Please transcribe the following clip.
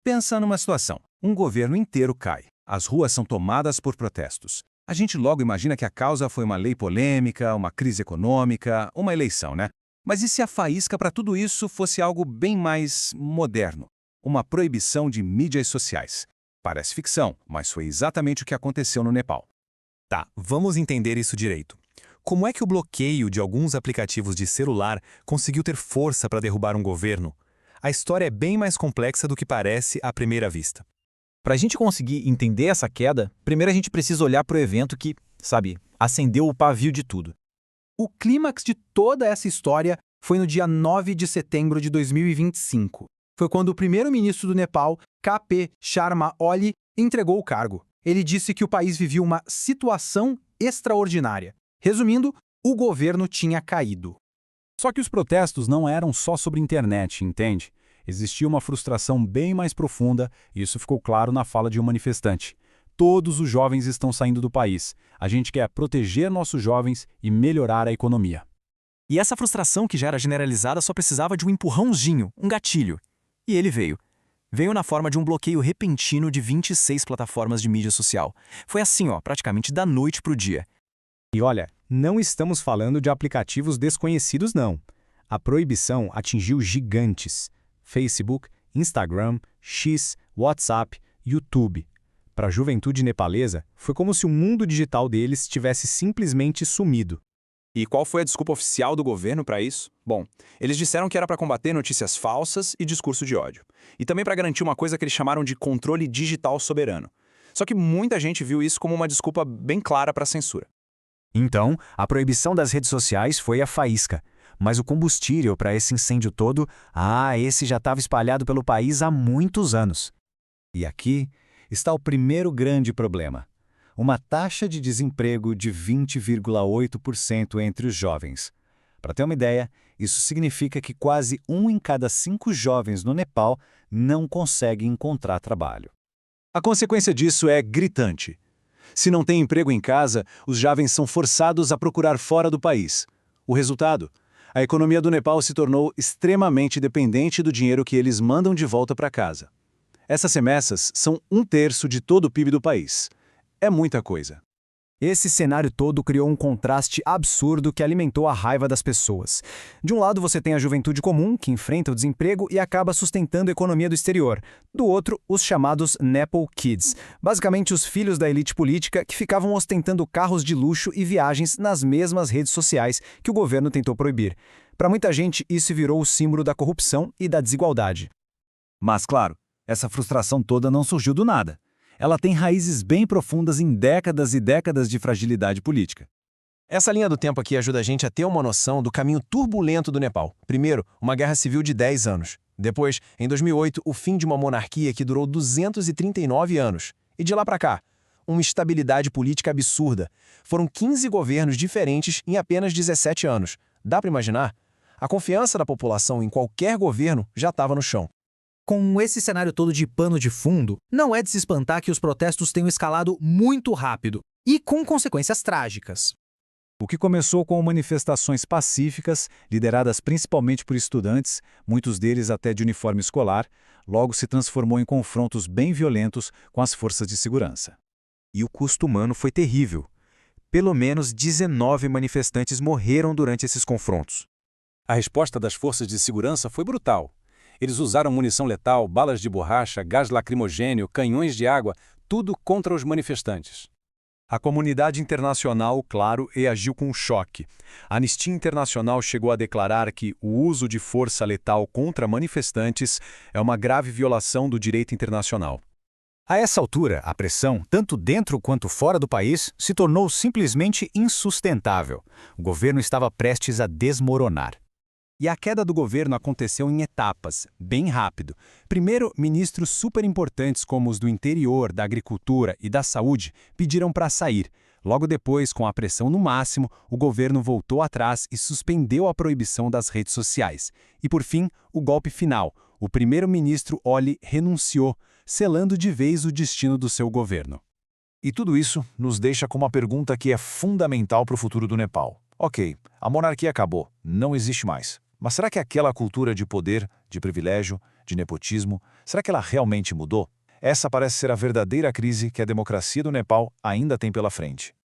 Pensa numa situação. Um governo inteiro cai. As ruas são tomadas por protestos. A gente logo imagina que a causa foi uma lei polêmica, uma crise econômica, uma eleição, né? Mas e se a faísca para tudo isso fosse algo bem mais moderno? Uma proibição de mídias sociais. Parece ficção, mas foi exatamente o que aconteceu no Nepal. Tá, vamos entender isso direito. Como é que o bloqueio de alguns aplicativos de celular conseguiu ter força para derrubar um governo? A história é bem mais complexa do que parece à primeira vista. Para a gente conseguir entender essa queda, primeiro a gente precisa olhar para o evento que, acendeu o pavio de tudo. O clímax de toda essa história foi no dia 9 de setembro de 2025. Foi quando o primeiro-ministro do Nepal, K.P. Sharma Oli, entregou o cargo. Ele disse que o país vivia uma situação extraordinária. Resumindo, o governo tinha caído. Só que os protestos não eram só sobre internet, entende? Existia uma frustração bem mais profunda, e isso ficou claro na fala de um manifestante. Todos os jovens estão saindo do país. A gente quer proteger nossos jovens e melhorar a economia. E essa frustração que já era generalizada só precisava de um empurrãozinho, um gatilho. E ele veio. Veio na forma de um bloqueio repentino de 26 plataformas de mídia social. Foi assim, praticamente da noite para o dia. E olha, não estamos falando de aplicativos desconhecidos, não. A proibição atingiu gigantes. Facebook, Instagram, X, WhatsApp, YouTube. Para a juventude nepalesa, foi como se o mundo digital deles tivesse simplesmente sumido. E qual foi a desculpa oficial do governo para isso? Bom, eles disseram que era para combater notícias falsas e discurso de ódio. E também para garantir uma coisa que eles chamaram de controle digital soberano. Só que muita gente viu isso como uma desculpa bem clara para a censura. Então, a proibição das redes sociais foi a faísca. Mas o combustível para esse incêndio todo, esse já estava espalhado pelo país há muitos anos. E aqui está o primeiro grande problema. Uma taxa de desemprego de 20,8% entre os jovens. Para ter uma ideia, isso significa que quase 1 em cada 5 jovens no Nepal não consegue encontrar trabalho. A consequência disso é gritante. Se não tem emprego em casa, os jovens são forçados a procurar fora do país. O resultado? A economia do Nepal se tornou extremamente dependente do dinheiro que eles mandam de volta para casa. Essas remessas são 1/3 de todo o PIB do país. É muita coisa. Esse cenário todo criou um contraste absurdo que alimentou a raiva das pessoas. De um lado você tem a juventude comum, que enfrenta o desemprego e acaba sustentando a economia do exterior. Do outro, os chamados Nepal Kids, basicamente os filhos da elite política que ficavam ostentando carros de luxo e viagens nas mesmas redes sociais que o governo tentou proibir. Para muita gente, isso virou o símbolo da corrupção e da desigualdade. Mas, claro, essa frustração toda não surgiu do nada. Ela tem raízes bem profundas em décadas e décadas de fragilidade política. Essa linha do tempo aqui ajuda a gente a ter uma noção do caminho turbulento do Nepal. Primeiro, uma guerra civil de 10 anos. Depois, em 2008, o fim de uma monarquia que durou 239 anos. E de lá para cá, uma estabilidade política absurda. Foram 15 governos diferentes em apenas 17 anos. Dá para imaginar? A confiança da população em qualquer governo já estava no chão. Com esse cenário todo de pano de fundo, não é de se espantar que os protestos tenham escalado muito rápido e com consequências trágicas. O que começou com manifestações pacíficas, lideradas principalmente por estudantes, muitos deles até de uniforme escolar, logo se transformou em confrontos bem violentos com as forças de segurança. E o custo humano foi terrível. Pelo menos 19 manifestantes morreram durante esses confrontos. A resposta das forças de segurança foi brutal. Eles usaram munição letal, balas de borracha, gás lacrimogênio, canhões de água, tudo contra os manifestantes. A comunidade internacional, claro, reagiu com choque. A Anistia Internacional chegou a declarar que o uso de força letal contra manifestantes é uma grave violação do direito internacional. A essa altura, a pressão, tanto dentro quanto fora do país, se tornou simplesmente insustentável. O governo estava prestes a desmoronar. E a queda do governo aconteceu em etapas, bem rápido. Primeiro, ministros super importantes como os do interior, da agricultura e da saúde pediram para sair. Logo depois, com a pressão no máximo, o governo voltou atrás e suspendeu a proibição das redes sociais. E por fim, o golpe final. O primeiro-ministro Oli renunciou, selando de vez o destino do seu governo. E tudo isso nos deixa com uma pergunta que é fundamental para o futuro do Nepal. Ok, a monarquia acabou, não existe mais. Mas será que aquela cultura de poder, de privilégio, de nepotismo, será que ela realmente mudou? Essa parece ser a verdadeira crise que a democracia do Nepal ainda tem pela frente.